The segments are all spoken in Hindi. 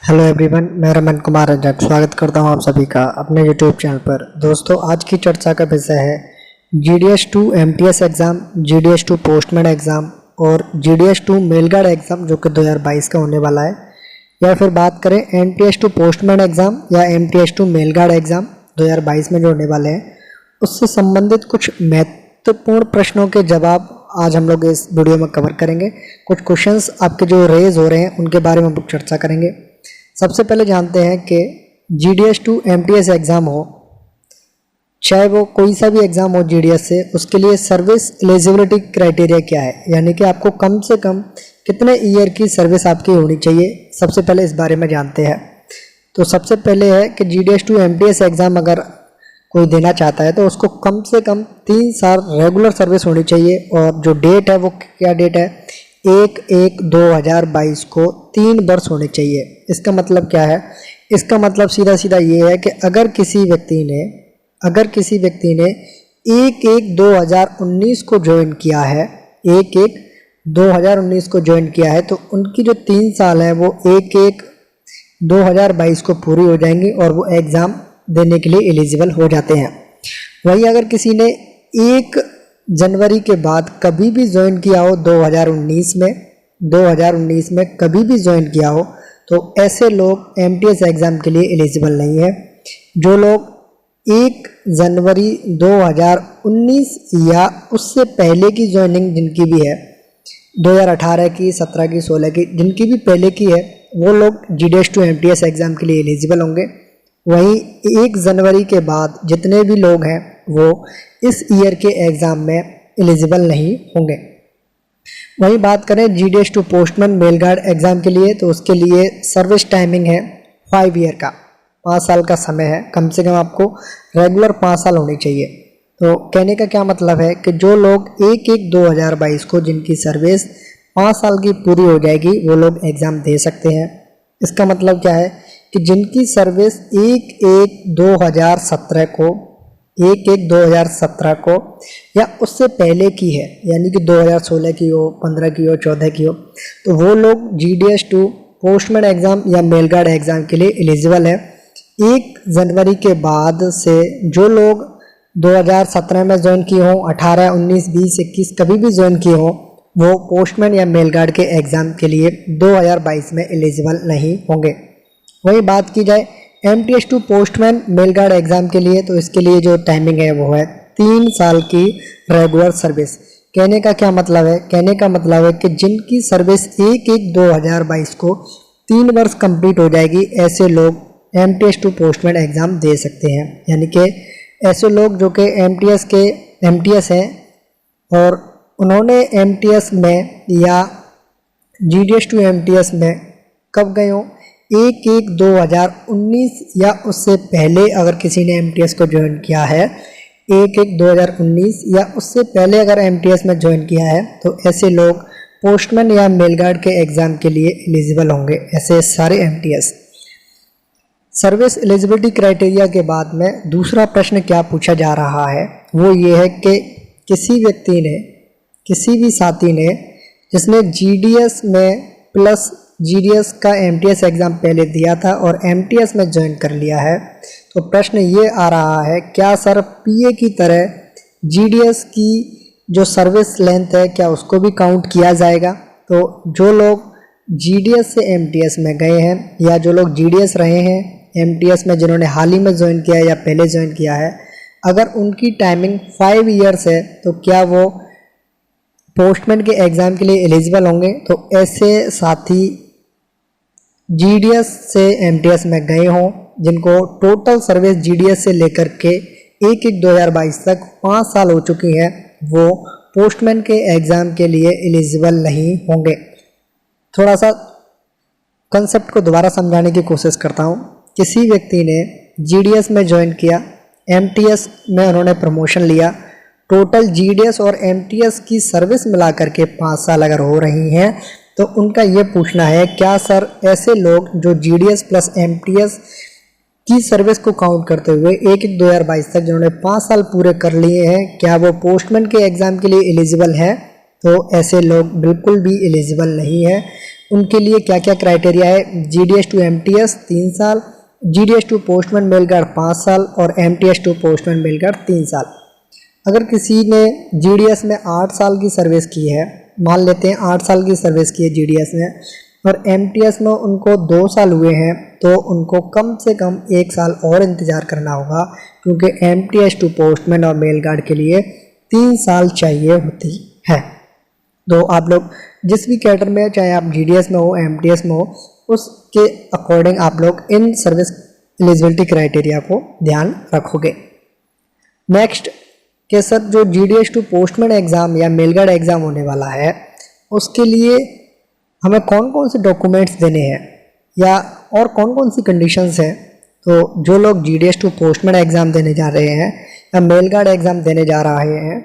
हेलो एवरीवन, मैं रमन कुमार रंजन स्वागत करता हूं आप सभी का अपने यूट्यूब चैनल पर। दोस्तों, आज की चर्चा का विषय है GDS2 MTS exam, GDS2 postman exam और GDS2 मेल गार्ड एग्ज़ाम जो कि 2022 का होने वाला है, या फिर बात करें MTS2 पोस्टमैन एग्ज़ाम या MTS2 मेल गार्ड एग्ज़ाम 2022 में जो होने वाले हैं, उससे संबंधित कुछ महत्वपूर्ण प्रश्नों के जवाब आज हम लोग इस वीडियो में कवर करेंगे। कुछ क्वेश्चंस आपके जो रेज हो रहे हैं उनके बारे में हम लोग चर्चा करेंगे। सबसे पहले जानते हैं कि GDS2 MTS एग्ज़ाम हो, चाहे वो कोई सा भी एग्ज़ाम हो GDS से, उसके लिए सर्विस एलिजिबिलिटी क्राइटेरिया क्या है, यानी कि आपको कम से कम कितने ईयर की सर्विस आपकी होनी चाहिए। सबसे पहले इस बारे में जानते हैं। तो सबसे पहले है कि GDS2 MTS एग्ज़ाम अगर कोई देना चाहता है तो उसको कम से कम 3 साल रेगुलर सर्विस होनी चाहिए। और जो डेट है वो क्या डेट है, 1/1/2022 को 3 वर्ष होने चाहिए। इसका मतलब क्या है, इसका मतलब सीधा सीधा ये है कि अगर किसी व्यक्ति ने 1/1/2019 को ज्वाइन किया है, 1/1/2019 को ज्वाइन किया है, तो उनकी जो 3 साल है वो 1/1/2022 को पूरी हो जाएंगी और वो एग्ज़ाम देने के लिए एलिजिबल हो जाते हैं। वहीं अगर किसी ने 1 जनवरी के बाद कभी भी ज्वाइन किया हो 2019 में कभी भी ज्वाइन किया हो, तो ऐसे लोग MTS एग्ज़ाम के लिए एलिजिबल नहीं है। जो लोग 1 जनवरी 2019 या उससे पहले की ज्वाइनिंग जिनकी भी है, 2018 की, 17 की, 16 की, जिनकी भी पहले की है, वो लोग GDS2 MTS एग्ज़ाम के लिए एलिजिबल होंगे। वहीं 1 जनवरी के बाद जितने भी लोग हैं वो इस ईयर के एग्ज़ाम में एलिजिबल नहीं होंगे। वहीं बात करें GDS2 postman mail guard exam के लिए, तो उसके लिए सर्विस टाइमिंग है 5 ईयर का, 5 साल का समय है। कम से कम आपको रेगुलर 5 साल होनी चाहिए। तो कहने का क्या मतलब है कि जो लोग 1/1/2022 को जिनकी सर्विस 5 साल की पूरी हो जाएगी, वो लोग एग्ज़ाम दे सकते हैं। इसका मतलब क्या है कि जिनकी सर्विस 1/1/2017 को या उससे पहले की है, यानी कि 2016 की हो, 15 की हो, 14 की हो, तो वो लोग GDS2 पोस्टमैन एग्ज़ाम या मेल गार्ड एग्ज़ाम के लिए एलिजिबल है। 1 जनवरी के बाद से जो लोग 2017 में ज्वाइन किए हों, 18, 19, 20, 21 कभी भी ज्वाइन किए हों, वो पोस्टमैन या मेल गार्ड के एग्ज़ाम के लिए 2022 में एलिजिबल नहीं होंगे। वही बात की जाए MTS2 postman mail guard exam के लिए, तो इसके लिए जो टाइमिंग है वो है 3 साल की रेगुलर सर्विस। कहने का क्या मतलब है, कहने का मतलब है कि जिनकी सर्विस 1/1/2022 को 3 वर्ष कंप्लीट हो जाएगी, ऐसे लोग MTS2 पोस्टमैन एग्ज़ाम दे सकते हैं। यानी कि ऐसे लोग जो कि MTS हैं और उन्होंने MTS में या GDS2 MTS में कब गए हों, 1/1/2019 या उससे पहले अगर किसी ने MTS को ज्वाइन किया है, 1/1/2019 या उससे पहले अगर MTS में ज्वाइन किया है, तो ऐसे लोग पोस्टमैन या मेल गार्ड के एग्ज़ाम के लिए एलिजिबल होंगे, ऐसे सारे MTS। सर्विस एलिजिबिलिटी क्राइटेरिया के बाद में दूसरा प्रश्न क्या पूछा जा रहा है, वो ये है कि किसी व्यक्ति ने, किसी भी साथी ने जिसने GDS में प्लस GDS का MTS एग्ज़ाम पहले दिया था और MTS में ज्वाइन कर लिया है, तो प्रश्न ये आ रहा है, क्या सर PA की तरह GDS की जो सर्विस लेंथ है क्या उसको भी काउंट किया जाएगा। तो जो लोग GDS से MTS में गए हैं या जो लोग GDS रहे हैं MTS में, जिन्होंने हाल ही में ज्वाइन किया है या पहले ज्वाइन किया है, अगर उनकी टाइमिंग 5 ईयर्स है, तो क्या वो पोस्टमैन के एग्ज़ाम के लिए एलिजिबल होंगे। तो ऐसे साथी GDS से MTS में गए हों, जिनको टोटल सर्विस GDS से लेकर के 1/1/2022 तक 5 साल हो चुकी है, वो पोस्टमैन के एग्ज़ाम के लिए एलिजिबल नहीं होंगे। थोड़ा सा कंसेप्ट को दोबारा समझाने की कोशिश करता हूँ। किसी व्यक्ति ने GDS में ज्वाइन किया, MTS में उन्होंने प्रमोशन लिया, टोटल GDS और MTS की सर्विस मिला करके 5 साल अगर हो रही हैं, तो उनका ये पूछना है, क्या सर ऐसे लोग जो GDS प्लस MTS की सर्विस को काउंट करते हुए 1/1/2022 तक जिन्होंने 5 साल पूरे कर लिए हैं, क्या वो पोस्टमैन के एग्ज़ाम के लिए एलिजिबल है। तो ऐसे लोग बिल्कुल भी एलिजिबल नहीं है। उनके लिए क्या क्या क्राइटेरिया है, GDS टू MTS 3 साल, GDS to postman mail guard 5 साल और MTS to postman mail guard 3 साल। अगर किसी ने GDS में 8 साल की सर्विस की है, मान लेते हैं 8 साल की सर्विस की है GDS में, और MTS में उनको 2 साल हुए हैं, तो उनको कम से कम 1 साल और इंतज़ार करना होगा, क्योंकि MTS टू पोस्टमैन और मेल गार्ड के लिए 3 साल चाहिए होती है। तो आप लोग जिस भी कैटर में, चाहे आप GDS में हो, MTS में हो, उसके अकॉर्डिंग आप लोग इन सर्विस एलिजिबिलिटी क्राइटेरिया को ध्यान रखोगे। नेक्स्ट कि सर जो GDS टू पोस्टमैन एग्ज़ाम या मेल गार्ड एग्ज़ाम होने वाला है, उसके लिए हमें कौन कौन से डॉक्यूमेंट्स देने हैं या और कौन कौन सी कंडीशंस हैं। तो जो लोग GDS टू पोस्टमैन एग्ज़ाम देने जा रहे हैं या मेल गार्ड एग्ज़ाम देने जा रहे हैं,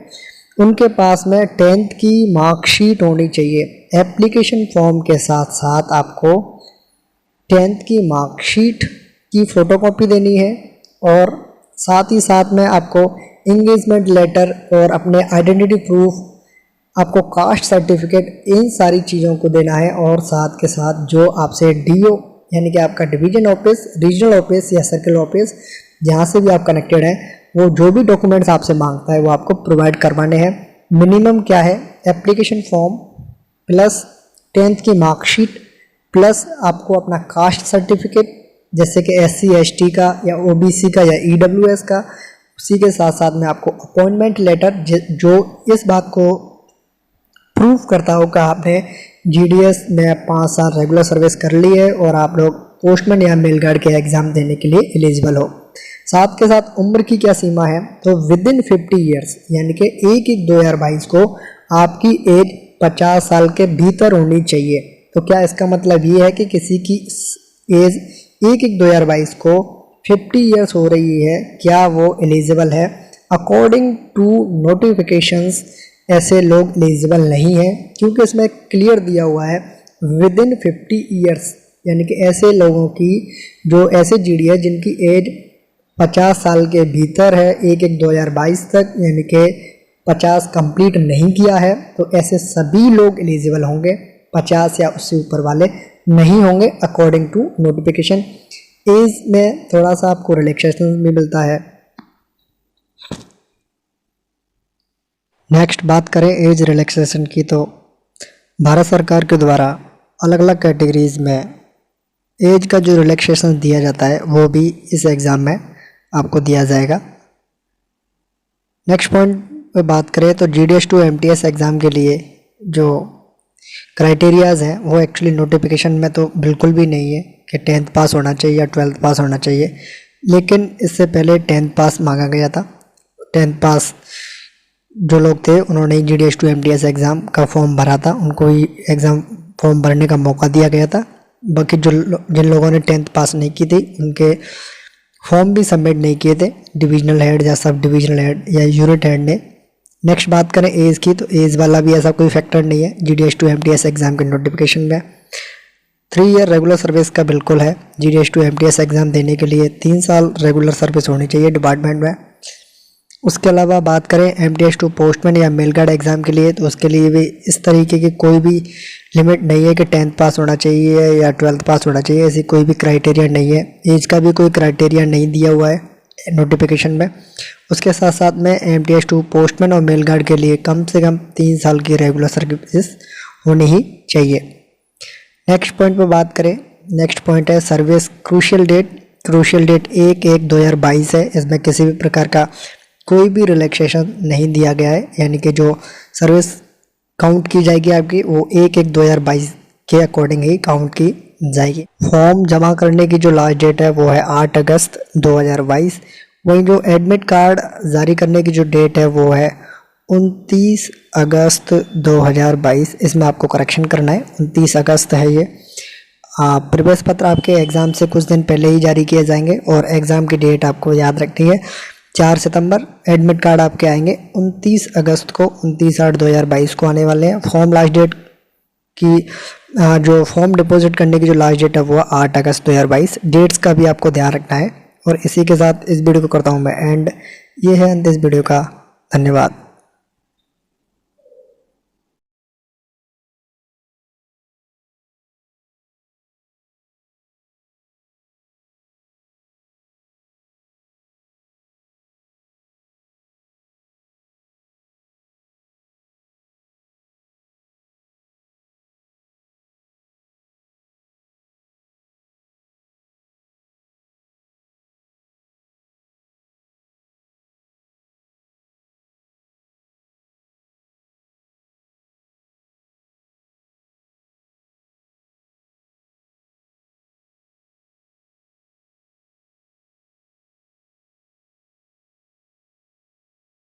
उनके पास में 10th की मार्कशीट होनी चाहिए। एप्लीकेशन फॉर्म के साथ साथ आपको 10th की मार्कशीट की फ़ोटोकॉपी देनी है, और साथ ही साथ में आपको इंगेजमेंट लेटर और अपने आइडेंटिटी प्रूफ, आपको कास्ट सर्टिफिकेट, इन सारी चीज़ों को देना है। और साथ के साथ जो आपसे DO यानी कि आपका डिवीज़न ऑफिस, रीजनल ऑफिस या सर्कल ऑफिस, जहाँ से भी आप कनेक्टेड हैं, वो जो भी डॉक्यूमेंट्स आपसे मांगता है वो आपको प्रोवाइड करवाने हैं। मिनिमम क्या है, एप्लीकेशन फॉर्म प्लस 10th की मार्कशीट प्लस आपको अपना कास्ट सर्टिफिकेट, जैसे कि SC ST का या OBC का या EWS का। उसी के साथ साथ में आपको अपॉइंटमेंट लेटर जो इस बात को प्रूफ करता हो कि आपने GDS में 5 साल रेगुलर सर्विस कर ली है और आप लोग पोस्टमैन या मेल गार्ड के एग्ज़ाम देने के लिए एलिजिबल हो। साथ के साथ उम्र की क्या सीमा है, तो विदिन 50 ईयर्स यानी कि 1/1/2022 को आपकी एज 50 साल के भीतर होनी चाहिए। तो क्या इसका मतलब ये है कि किसी की एज 1/1/2022 को 50 ईयर्स हो रही है, क्या वो एलिजिबल है? अकॉर्डिंग टू नोटिफिकेशंस ऐसे लोग एलिजिबल नहीं हैं, क्योंकि इसमें क्लियर दिया हुआ है विदिन 50 ईयर्स, यानी कि ऐसे लोगों की जो ऐसे GD है जिनकी एज 50 साल के भीतर है 1/1/2022 तक, यानी कि 50 कंप्लीट नहीं किया है, तो ऐसे सभी लोग एलिजिबल होंगे। 50 या उससे ऊपर वाले नहीं होंगे अकॉर्डिंग टू नोटिफिकेशन। एज में थोड़ा सा आपको रिलैक्सेशन भी मिलता है। नेक्स्ट बात करें एज रिलैक्सेशन की, तो भारत सरकार के द्वारा अलग अलग कैटेगरीज़ में एज का जो रिलैक्सेशन दिया जाता है वो भी इस एग्ज़ाम में आपको दिया जाएगा। नेक्स्ट पॉइंट पे बात करें तो GDS टू MTS एग्ज़ाम के लिए जो क्राइटेरियाज़ हैं वो एक्चुअली नोटिफिकेशन में तो बिल्कुल भी नहीं है कि 10th पास होना चाहिए या 12th पास होना चाहिए, लेकिन इससे पहले 10th पास मांगा गया था। 10th पास जो लोग थे उन्होंने GDS टू MTS एग्ज़ाम का फॉर्म भरा था, उनको ही एग्ज़ाम फॉर्म भरने का मौका दिया गया था। बाकी जिन लोगों ने 10th पास नहीं की थी उनके फॉर्म भी सबमिट नहीं किए थे डिविजनल हेड या सब डिविजनल हेड या यूनिट हेड ने। नेक्स्ट बात करें एज की, तो एज वाला भी ऐसा कोई फैक्टर नहीं है GDS टू MTS एग्ज़ाम के नोटिफिकेशन में। 3 ईयर रेगुलर सर्विस का बिल्कुल है। GDS टू MTS एग्ज़ाम देने के लिए 3 साल रेगुलर सर्विस होनी चाहिए डिपार्टमेंट में। उसके अलावा बात करें MTS टू पोस्टमैन या मेल गार्ड एग्ज़ाम के लिए, तो उसके लिए भी इस तरीके की कोई भी लिमिट नहीं है कि 10th पास होना चाहिए या 12th पास होना चाहिए, ऐसी कोई भी क्राइटेरिया नहीं है। एज का भी कोई क्राइटेरिया नहीं दिया हुआ है नोटिफिकेशन में। उसके साथ साथ में MTS टू पोस्टमैन और मेल गार्ड के लिए कम से कम 3 साल की रेगुलर सर्विस होनी ही चाहिए। नेक्स्ट पॉइंट पर बात करें, नेक्स्ट पॉइंट है service crucial date. Crucial date 1/1/2022 है। इसमें किसी भी प्रकार का कोई भी रिलैक्सेशन नहीं दिया गया है, यानी कि जो सर्विस काउंट की जाएगी आपकी वो 1/1/2022 के अकॉर्डिंग ही काउंट की जाएगी। फॉर्म जमा करने की जो लास्ट डेट है वो है 8 अगस्त 2022। वहीं जो एडमिट कार्ड जारी करने की जो डेट है वो है 29 अगस्त 2022। इसमें आपको करेक्शन करना है, 29 अगस्त है ये। प्रवेश पत्र आपके एग्ज़ाम से कुछ दिन पहले ही जारी किए जाएंगे और एग्ज़ाम की डेट आपको याद रखनी है 4 सितंबर। एडमिट कार्ड आपके आएंगे 29 अगस्त को, 29/8/2022 को आने वाले हैं। फॉर्म लास्ट डेट की जो फॉर्म डिपॉजिट करने की जो लास्ट डेट है वो 8 अगस्त 2022। डेट्स का भी आपको ध्यान रखना है। और इसी के साथ इस वीडियो को करता हूँ मैं एंड। ये है अंत इस वीडियो का। धन्यवाद।